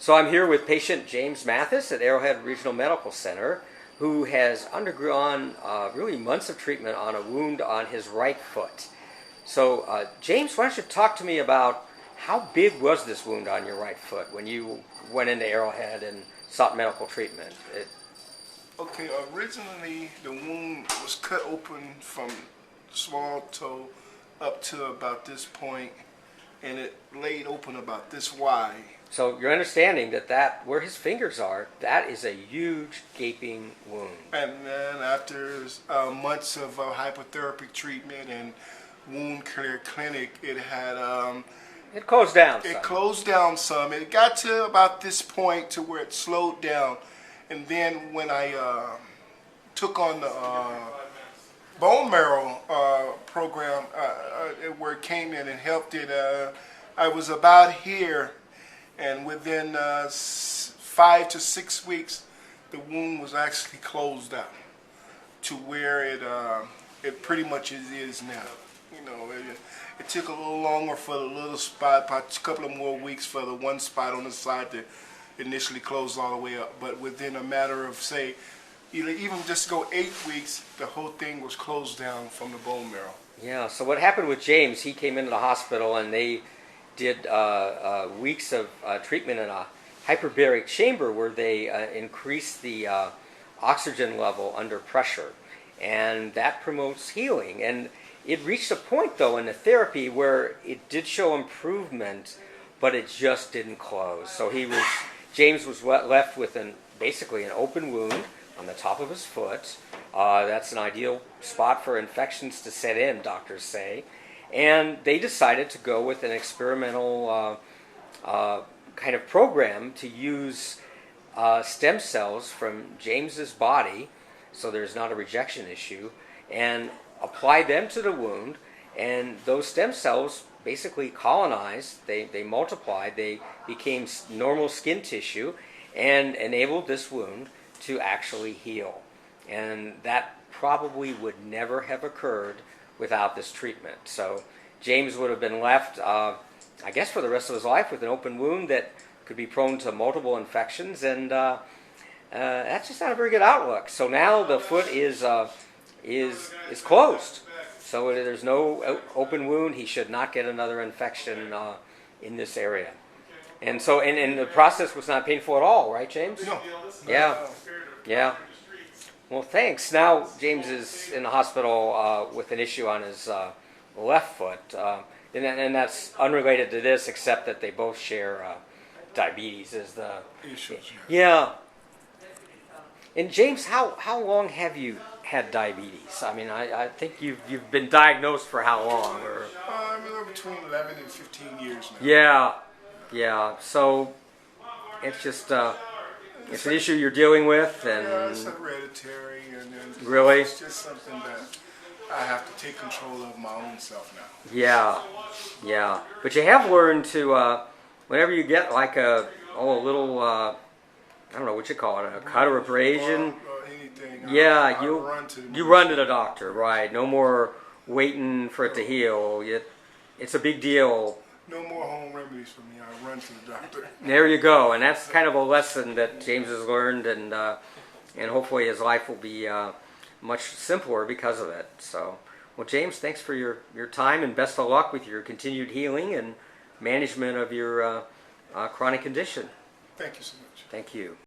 So I'm here with patient James Mathis at Arrowhead Regional Medical Center, who has undergone really months of treatment on a wound on his right foot. So James, why don't you talk to me about how big was this wound on your right foot when you went into Arrowhead and sought medical treatment? Okay, originally the wound was cut open from small toe up to about this point, and it laid open about this wide. So you're understanding that where his fingers are, that is a huge gaping wound. And then after months of hypotherapy treatment and wound care clinic, it had It closed down some. it closed down some. It got to about this point to where it slowed down, and then when I took on the bone marrow program, where it came in and helped it, I was about here. And within 5 to 6 weeks, the wound was actually closed out to where it pretty much is now. You know, it took a little longer for the little spot, a couple of more weeks for the one spot on the side to initially close all the way up. But within a matter of, say, even just go 8 weeks, the whole thing was closed down from the bone marrow. Yeah, so what happened with James, he came into the hospital and they did weeks of treatment in a hyperbaric chamber where they increased the oxygen level under pressure, and that promotes healing. And it reached a point though in the therapy where it did show improvement, but it just didn't close. So James was left with basically an open wound on the top of his foot. That's an ideal spot for infections to set in, doctors say. And they decided to go with an experimental kind of program to use stem cells from James's body, so there's not a rejection issue, and apply them to the wound. And those stem cells basically colonized, they multiplied, they became normal skin tissue, and enabled this wound to actually heal. And that probably would never have occurred without this treatment. So James would have been left, I guess, for the rest of his life with an open wound that could be prone to multiple infections, and that's just not a very good outlook. So now the foot is closed. So there's no open wound. He should not get another infection in this area. And so, and the process was not painful at all, right, James? No. Yeah. Yeah. Well, thanks. Now James is in the hospital with an issue on his left foot, and that's unrelated to this, except that they both share diabetes as the issue. Yeah. And James, how long have you had diabetes? I mean, I think you've been diagnosed for how long? Or Between 11 and 15 years now. Yeah. Yeah. So it's just it's an issue you're dealing with, and yeah, it's hereditary, and really, it's just something that I have to take control of my own self now. Yeah, yeah. But you have learned to, whenever you get like a little, I don't know what you call it, a cut or abrasion. Or anything. Yeah, you run to the doctor, right? No more waiting for it to heal. It's a big deal. No more home remedies for me. I run to the doctor. There you go, and that's kind of a lesson that James has learned, and hopefully his life will be much simpler because of it. So, well, James, thanks for your time, and best of luck with your continued healing and management of your chronic condition. Thank you so much. Thank you.